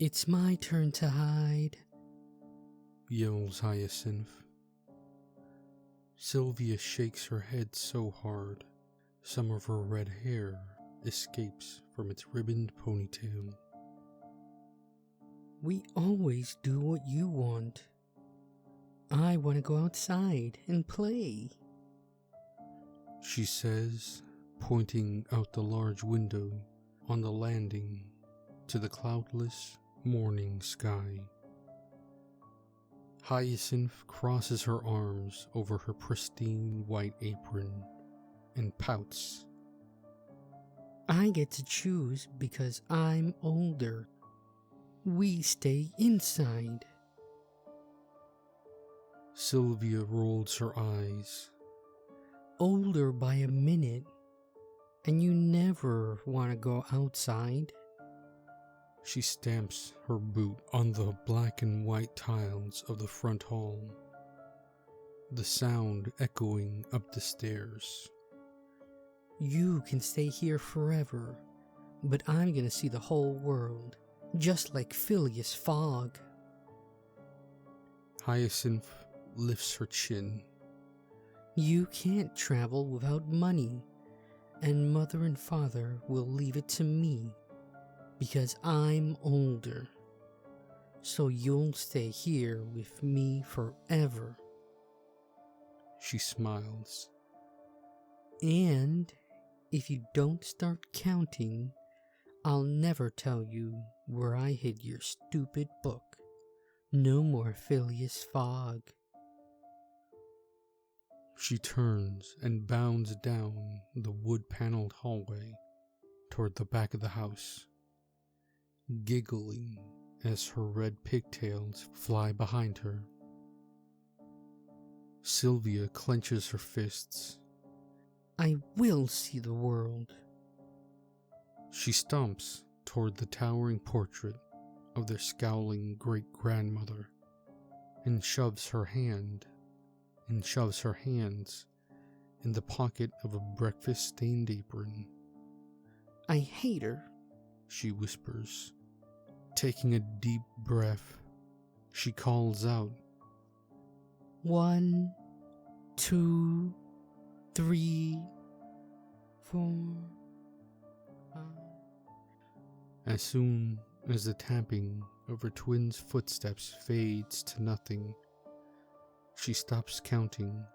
It's my turn to hide, yells Hyacinth. Sylvia shakes her head so hard, some of her red hair escapes from its ribboned ponytail. We always do what you want. I want to go outside and play, she says, pointing out the large window on the landing to the cloudless morning sky. Hyacinth crosses her arms over her pristine white apron and pouts. I get to choose because I'm older. We stay inside. Sylvia rolls her eyes. Older by a minute, and you never want to go outside. She stamps her boot on the black and white tiles of the front hall, the sound echoing up the stairs. You can stay here forever, but I'm gonna see the whole world, just like Phileas Fogg. Hyacinth lifts her chin. You can't travel without money, and Mother and Father will leave it to me, because I'm older. So you'll stay here with me forever. She smiles. And if you don't start counting, I'll never tell you where I hid your stupid book. No more Phileas Fogg. She turns and bounds down the wood-paneled hallway toward the back of the house, giggling as her red pigtails fly behind her. Sylvia clenches her fists. I will see the world. She stomps toward the towering portrait of their scowling great-grandmother and shoves her hands in the pocket of a breakfast-stained apron. I hate her, she whispers. Taking a deep breath, she calls out, 1, 2, 3, 4, 5. As soon as the tapping of her twin's footsteps fades to nothing, she stops counting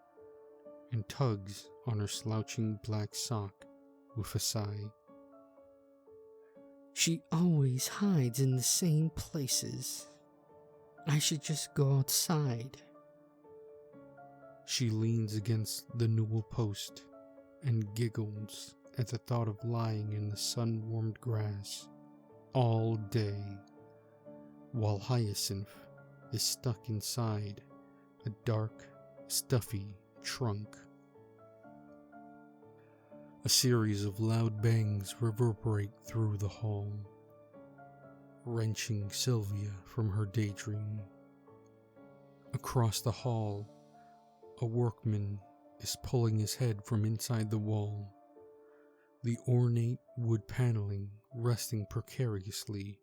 and tugs on her slouching black sock with a sigh. She always hides in the same places. I should just go outside. She leans against the newel post and giggles at the thought of lying in the sun-warmed grass all day, while Hyacinth is stuck inside a dark, stuffy trunk. A series of loud bangs reverberate through the hall, wrenching Sylvia from her daydream. Across the hall, a workman is pulling his head from inside the wall, the ornate wood paneling resting precariously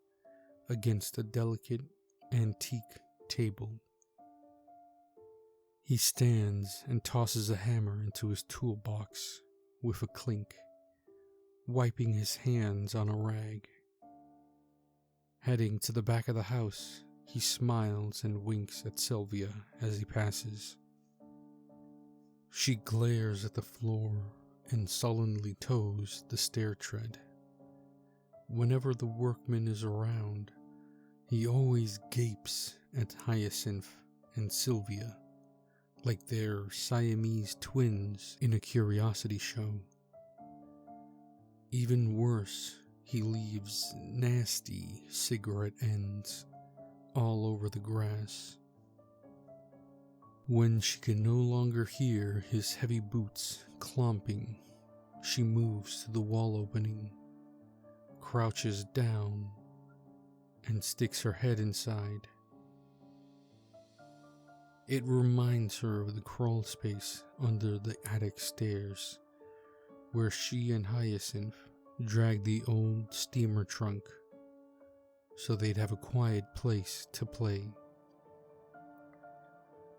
against a delicate antique table. He stands and tosses a hammer into his toolbox with a clink, wiping his hands on a rag. Heading to the back of the house, he smiles and winks at Sylvia as he passes. She glares at the floor and sullenly toes the stair tread. Whenever the workman is around, he always gapes at Hyacinth and Sylvia like they're Siamese twins in a curiosity show. Even worse, he leaves nasty cigarette ends all over the grass. When she can no longer hear his heavy boots clomping, she moves to the wall opening, crouches down, and sticks her head inside. It reminds her of the crawl space under the attic stairs, where she and Hyacinth dragged the old steamer trunk, so they'd have a quiet place to play.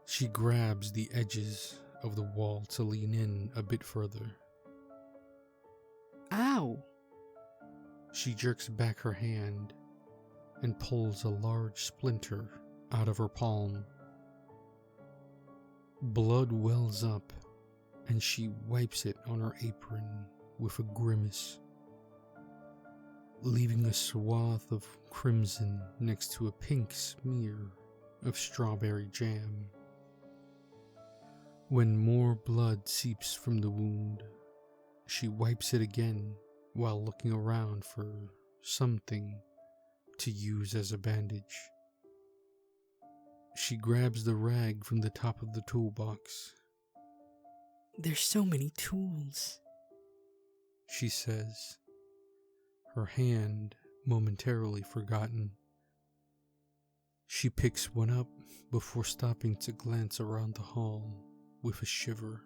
She grabs the edges of the wall to lean in a bit further. Ow! She jerks back her hand and pulls a large splinter out of her palm. Blood wells up, and she wipes it on her apron with a grimace, leaving a swath of crimson next to a pink smear of strawberry jam. When more blood seeps from the wound, she wipes it again while looking around for something to use as a bandage. She grabs the rag from the top of the toolbox. There's so many tools, She says, her hand momentarily forgotten. She picks one up before stopping to glance around the hall with a shiver.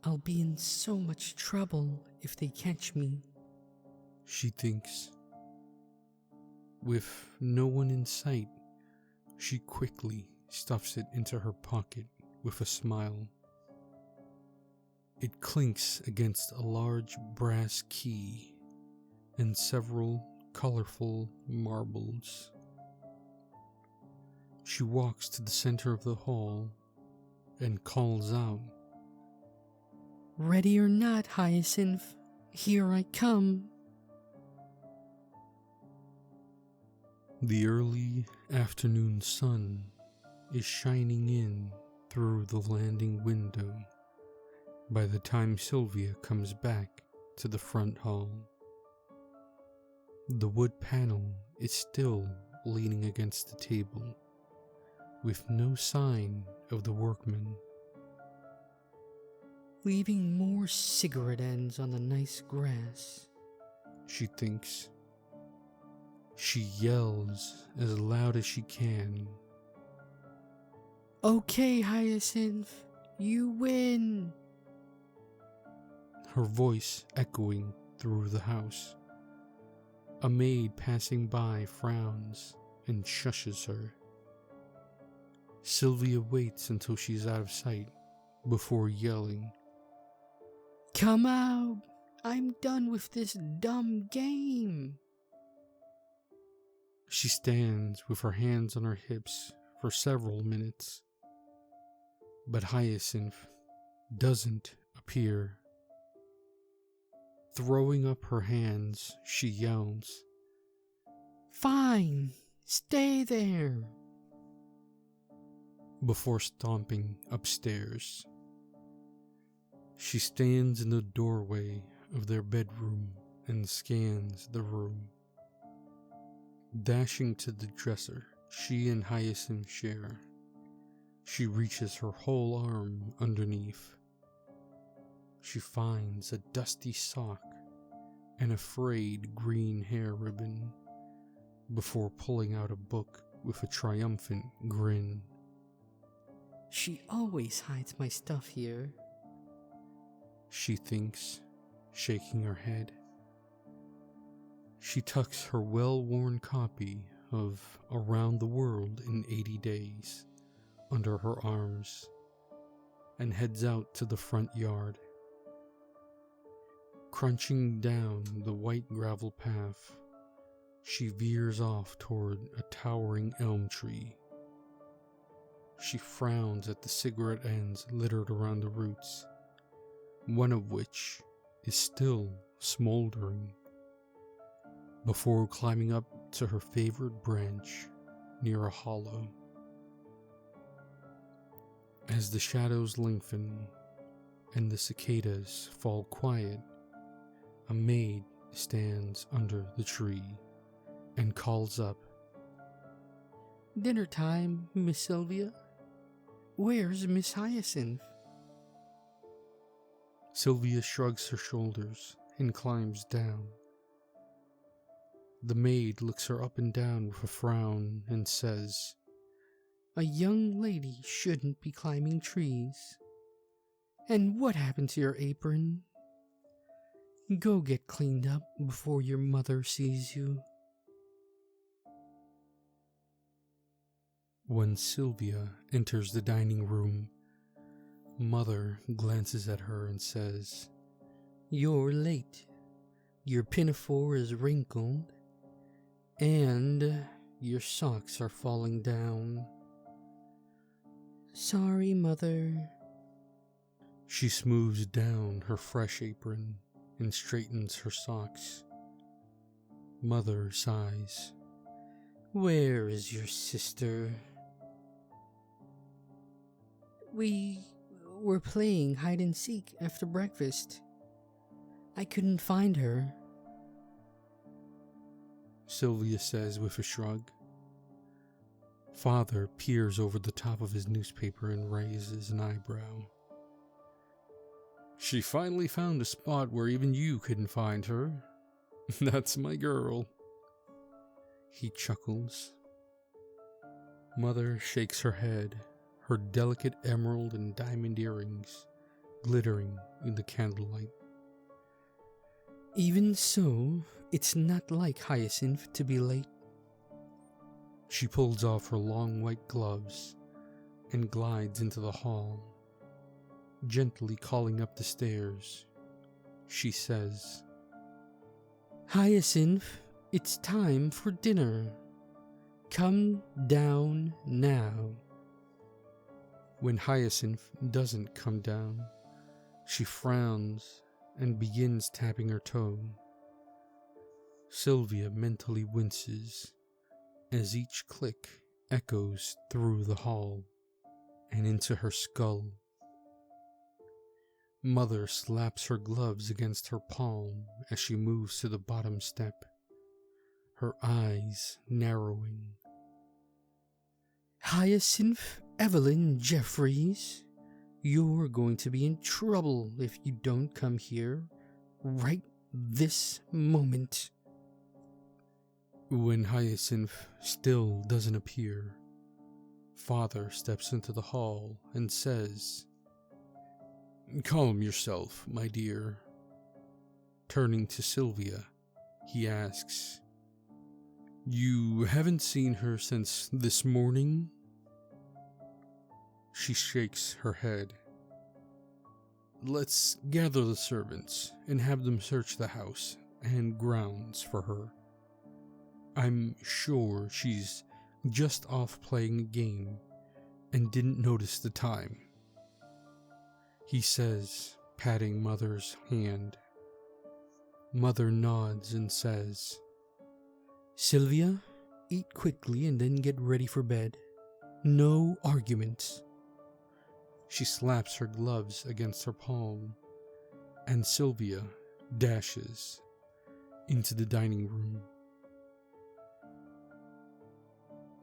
I'll be in so much trouble if they catch me. She thinks. With no one in sight, she quickly stuffs it into her pocket with a smile. It clinks against a large brass key and several colorful marbles. She walks to the center of the hall and calls out, Ready or not, Hyacinth, here I come. The early afternoon sun is shining in through the landing window by the time Sylvia comes back to the front hall. The wood panel is still leaning against the table, with no sign of the workman. Leaving more cigarette ends on the nice grass, She thinks. She yells as loud as she can. Okay, Hyacinth, you win. Her voice echoing through the house. A maid passing by frowns and shushes her. Sylvia waits until she's out of sight before yelling, Come out, I'm done with this dumb game. She stands with her hands on her hips for several minutes, but Hyacinth doesn't appear. Throwing up her hands, she yells, Fine, stay there. Before stomping upstairs. She stands in the doorway of their bedroom and scans the room. Dashing to the dresser she and Hyacinth share, she reaches her whole arm underneath. She finds a dusty sock and a frayed green hair ribbon before pulling out a book with a triumphant grin. She always hides my stuff here. She thinks, shaking her head. She tucks her well-worn copy of Around the World in 80 Days under her arms and heads out to the front yard. Crunching down the white gravel path, she veers off toward a towering elm tree. She frowns at the cigarette ends littered around the roots, one of which is still smoldering, before climbing up to her favorite branch near a hollow. As the shadows lengthen and the cicadas fall quiet, a maid stands under the tree and calls up, Dinner time, Miss Sylvia. Where's Miss Hyacinth? Sylvia shrugs her shoulders and climbs down. The maid looks her up and down with a frown and says, A young lady shouldn't be climbing trees. And what happened to your apron? Go get cleaned up before your mother sees you. When Sylvia enters the dining room, Mother glances at her and says, "You're late. Your pinafore is wrinkled, and your socks are falling down." "Sorry, Mother." She smooths down her fresh apron and straightens her socks. Mother sighs. "Where is your sister?" "We were playing hide and seek after breakfast. I couldn't find her," Sylvia says with a shrug. Father peers over the top of his newspaper and raises an eyebrow. "She finally found a spot where even you couldn't find her. That's my girl." He chuckles. Mother shakes her head, her delicate emerald and diamond earrings glittering in the candlelight. "Even so, it's not like Hyacinth to be late." She pulls off her long white gloves and glides into the hall. Gently calling up the stairs, she says, "Hyacinth, it's time for dinner. Come down now." When Hyacinth doesn't come down, she frowns and begins tapping her toe. Sylvia mentally winces as each click echoes through the hall and into her skull. Mother slaps her gloves against her palm as she moves to the bottom step, her eyes narrowing. "Hyacinth Evelyn Jeffries, you're going to be in trouble if you don't come here right this moment." When Hyacinth still doesn't appear, Father steps into the hall and says, "Calm yourself, my dear." Turning to Sylvia, he asks, "You haven't seen her since this morning?" She shakes her head. "Let's gather the servants and have them search the house and grounds for her. I'm sure she's just off playing a game and didn't notice the time," he says, patting Mother's hand. Mother nods and says, "Sylvia, eat quickly and then get ready for bed. No arguments." She slaps her gloves against her palm, and Sylvia dashes into the dining room.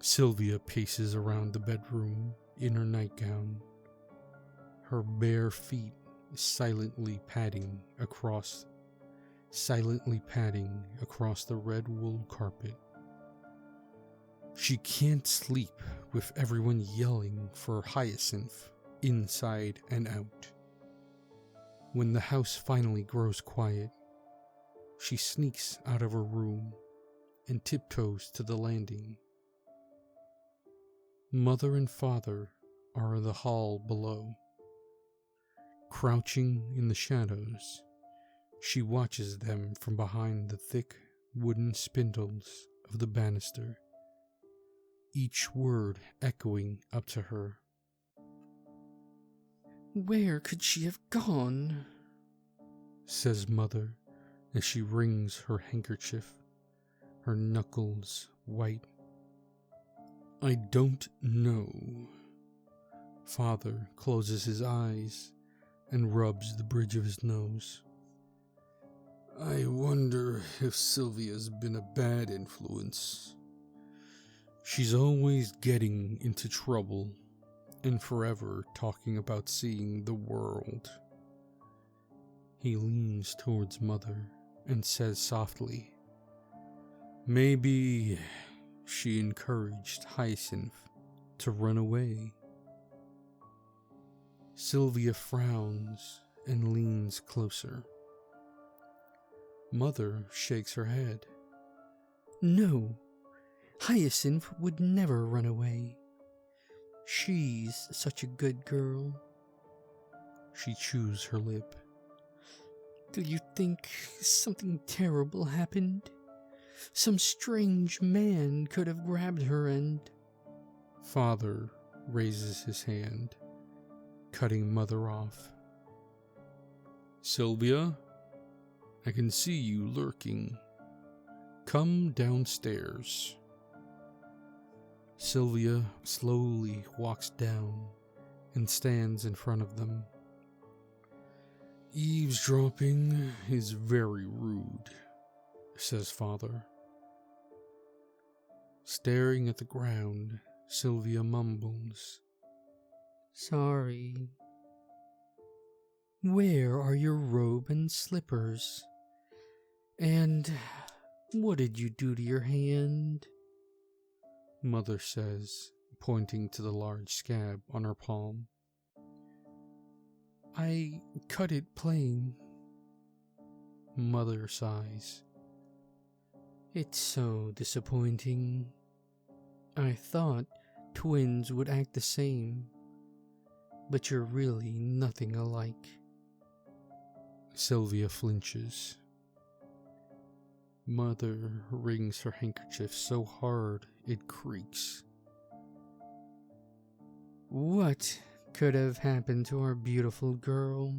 Sylvia paces around the bedroom in her nightgown, her bare feet silently padding across the red wool carpet. She can't sleep with everyone yelling for Hyacinth inside and out. When the house finally grows quiet, she sneaks out of her room and tiptoes to the landing. Mother and Father are in the hall below. Crouching in the shadows, she watches them from behind the thick wooden spindles of the banister, each word echoing up to her. "Where could she have gone?" says Mother as she wrings her handkerchief, her knuckles white. "I don't know." Father closes his eyes and rubs the bridge of his nose. "I wonder if Sylvia's been a bad influence. She's always getting into trouble and forever talking about seeing the world." He leans towards Mother and says softly, "Maybe she encouraged Hyacinth to run away." Sylvia frowns and leans closer. Mother shakes her head. "No, Hyacinth would never run away. She's such a good girl. She chews her lip. Do you think something terrible happened? Some strange man could have grabbed her and... Father raises his hand, cutting Mother off. Sylvia, I can see you lurking. Come downstairs. Sylvia slowly walks down and stands in front of them. Eavesdropping is very rude, says Father. Staring at the ground, Sylvia mumbles. Sorry. Where are your robe and slippers? And what did you do to your hand? Mother says, pointing to the large scab on her palm. I cut it playing. Mother sighs. It's so disappointing. I thought twins would act the same, but you're really nothing alike. Sylvia flinches. Mother wrings her handkerchief so hard it creaks. What could have happened to our beautiful girl?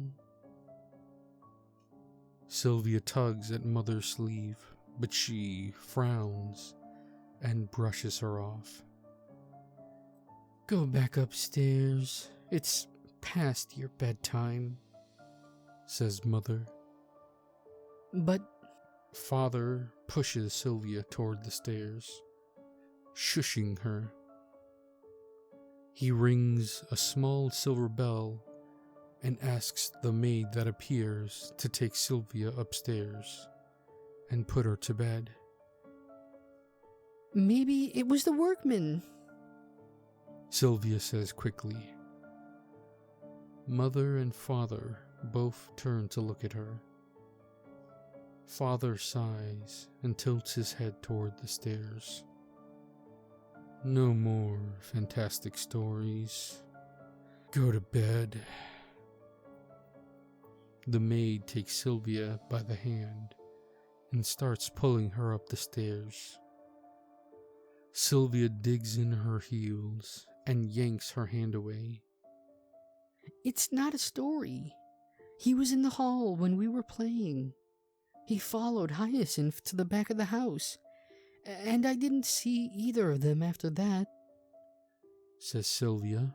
Sylvia tugs at Mother's sleeve, but she frowns and brushes her off. Go back upstairs. It's past your bedtime, says Mother. But Father pushes Sylvia toward the stairs, shushing her. He rings a small silver bell and asks the maid that appears to take Sylvia upstairs and put her to bed. maybe it was the workman. Sylvia says quickly. Mother and Father both turn to look at her. Father sighs and tilts his head toward the stairs. No more fantastic stories. Go to bed. The maid takes Sylvia by the hand and starts pulling her up the stairs. Sylvia digs in her heels and yanks her hand away. It's not a story. He was in the hall when we were playing. He followed Hyacinth to the back of the house, and I didn't see either of them after that, says Sylvia.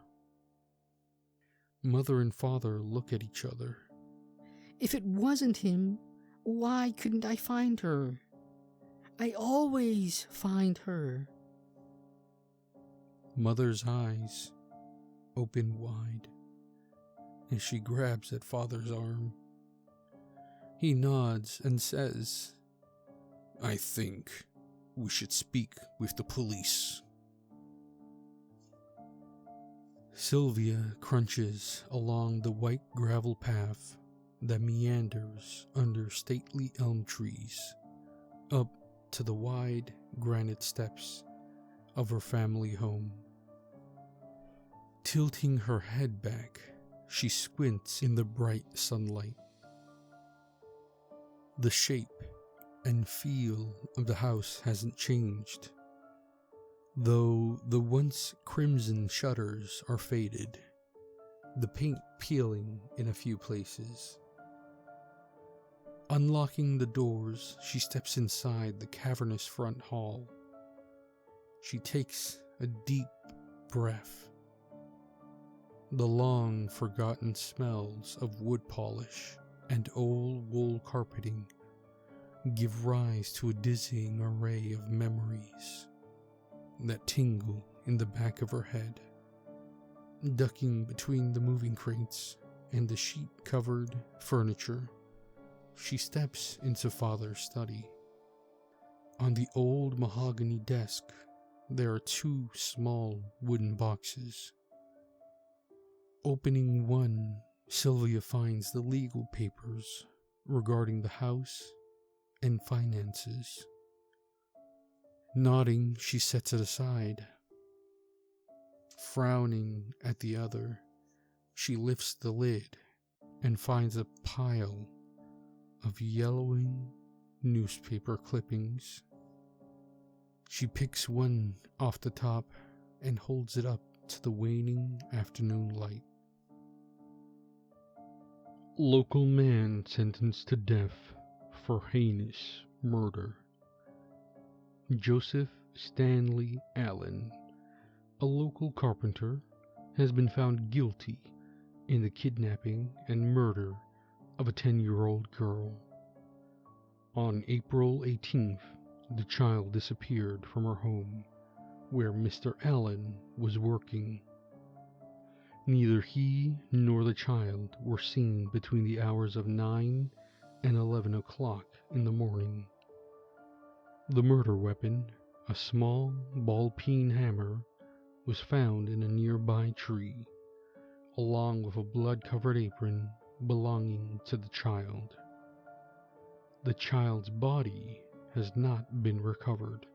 Mother and Father look at each other. If it wasn't him, why couldn't I find her? I always find her. Mother's eyes open wide as she grabs at Father's arm. He nods and says, I think we should speak with the police. Sylvia crunches along the white gravel path that meanders under stately elm trees up to the wide granite steps of her family home. Tilting her head back, she squints in the bright sunlight. The shape and feel of the house hasn't changed, though the once crimson shutters are faded, the paint peeling in a few places. Unlocking the doors, she steps inside the cavernous front hall. She takes a deep breath. The long-forgotten smells of wood polish and old wool carpeting give rise to a dizzying array of memories that tingle in the back of her head. Ducking between the moving crates and the sheet-covered furniture, she steps into Father's study. On the old mahogany desk, there are two small wooden boxes. Opening one, Sylvia finds the legal papers regarding the house and finances. Nodding, she sets it aside. Frowning at the other, she lifts the lid and finds a pile of yellowing newspaper clippings. She picks one off the top and holds it up to the waning afternoon light. Local man sentenced to death for heinous murder. Joseph Stanley Allen, a local carpenter, has been found guilty in the kidnapping and murder of a 10-year-old girl. On April 18th, the child disappeared from her home, where Mr. Allen was working. Neither he nor the child were seen between the hours of 9 and 11 o'clock in the morning. The murder weapon, a small ball-peen hammer, was found in a nearby tree, along with a blood-covered apron belonging to the child. The child's body has not been recovered.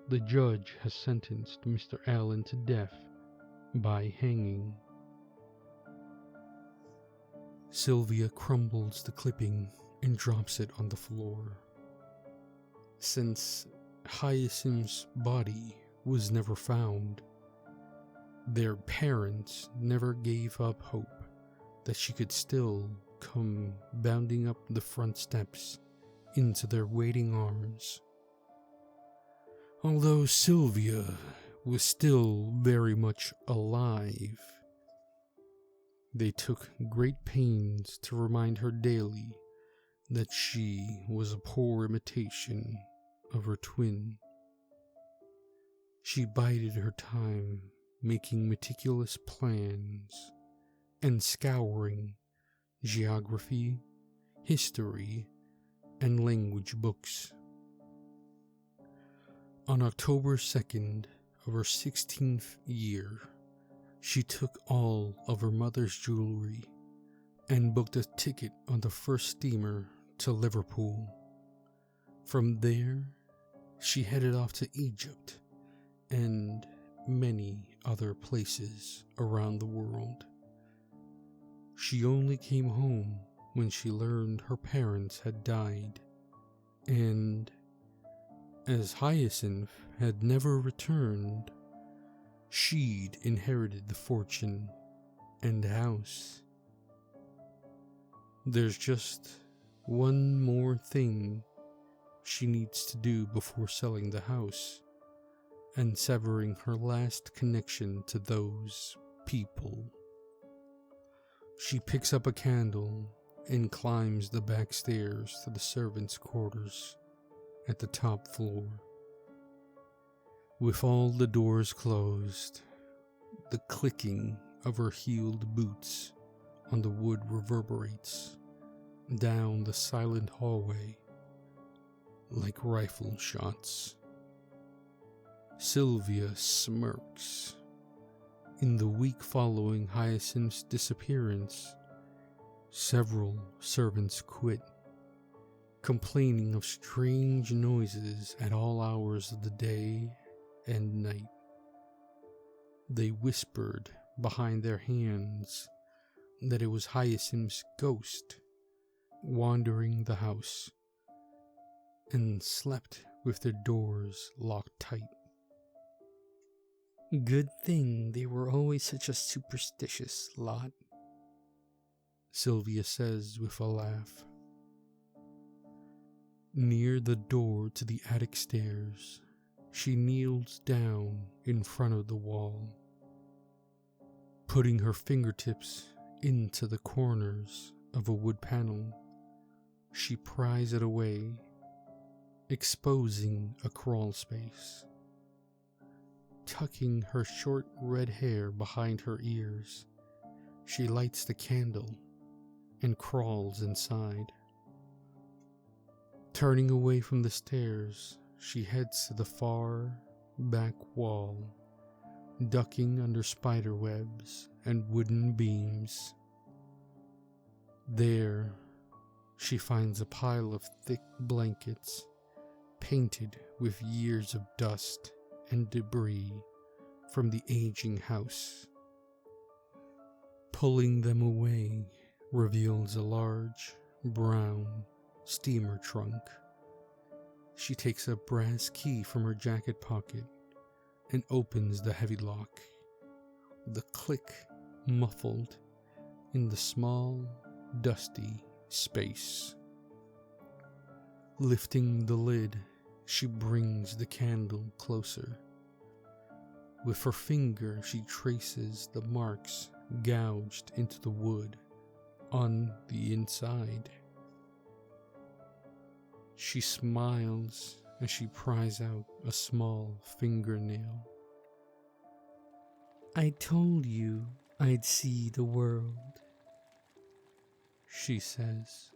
The judge has sentenced Mr. Allen to death by hanging. Sylvia crumbles the clipping and drops it on the floor. Since Hyacinth's body was never found, their parents never gave up hope that she could still come bounding up the front steps into their waiting arms. Although Sylvia was still very much alive, they took great pains to remind her daily that she was a poor imitation of her twin. She bided her time making meticulous plans and scouring geography, history, and language books. On October 2nd of her 16th year, she took all of her mother's jewelry and booked a ticket on the first steamer to Liverpool. From there, she headed off to Egypt and many other places around the world. She only came home when she learned her parents had died, and as Hyacinth had never returned, she'd inherited the fortune and house. There's just one more thing she needs to do before selling the house and severing her last connection to those people. She picks up a candle and climbs the back stairs to the servants' quarters at the top floor. With all the doors closed, the clicking of her heeled boots on the wood reverberates down the silent hallway like rifle shots. Sylvia smirks. In the week following Hyacinth's disappearance, several servants quit, complaining of strange noises at all hours of the day and night. They whispered behind their hands that it was Hyacinth's ghost wandering the house, and slept with their doors locked tight. Good thing they were always such a superstitious lot, Sylvia says with a laugh. Near the door to the attic stairs, she kneels down in front of the wall, putting her fingertips into the corners of a wood panel. She pries it away, exposing a crawl space. Tucking her short red hair behind her ears, she lights the candle and crawls inside. Turning away from the stairs, she heads to the far back wall, ducking under spider webs and wooden beams. There, she finds a pile of thick blankets, painted with years of dust and debris from the aging house. Pulling them away reveals a large, brown steamer trunk. She takes a brass key from her jacket pocket and opens the heavy lock. The click muffled in the small, dusty space. Lifting the lid, she brings the candle closer. With her finger, she traces the marks gouged into the wood on the inside. She smiles as she pries out a small fingernail. I told you I'd see the world, She says.